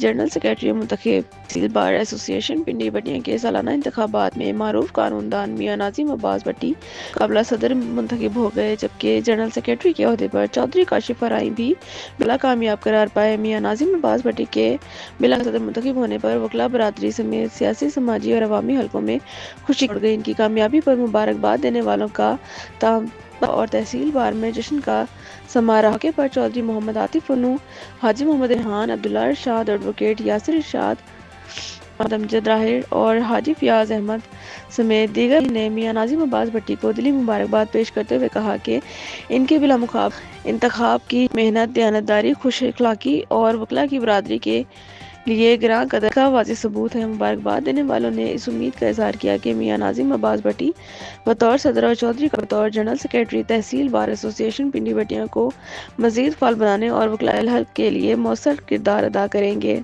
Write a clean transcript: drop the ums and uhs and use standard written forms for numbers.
General secretary منتخب تحصیل بار ایسوسی ایشن پنڈی بٹیا کے سالانہ انتخابات میں معروف قانون دان میاں ناظم عباس بٹی مقابلہ صدر منتخب ہو گئے، جبکہ جنرل سیکرٹری کے عہدے پر چودھری کاشف فرائی بھی بلا کامیاب قرار پائے۔ میاں ناظم عباس بٹی کے بلا صدر منتخب ہونے پر وکلا برادری سمیت سیاسی، سماجی اور عوامی حلقوں میں خوشی اڑ گئی۔ ان کی کامیابی پر مبارکباد دینے والوں کا تام اور تحصیل بار میں جشن کا سما رہا۔ موقع پر چودھری محمد عاطف انو، حاجی محمد ریحان، عبداللہ ارشاد، ایڈوکیٹ یاسر ارشاد، محمد امجد راہر اور حاجی فیاض احمد سمیت دیگر نے میاں ناظم عباس بٹی کو دلی مبارکباد پیش کرتے ہوئے کہا کہ ان کے بلا مقابلہ انتخاب کی محنت، دیانتداری، خوش اخلاقی اور وکلا کی برادری کے لیے گراں قدر کا واضح ثبوت ہے۔ مبارکباد دینے والوں نے اس امید کا اظہار کیا کہ میاں ناظم عباس بٹی بطور صدر اور چودھری کا بطور جنرل سیکرٹری تحصیل بار ایسوسی ایشن پنڈی بٹیا کو مزید فعال بنانے اور وکلائے الحق کے لیے مؤثر کردار ادا کریں گے۔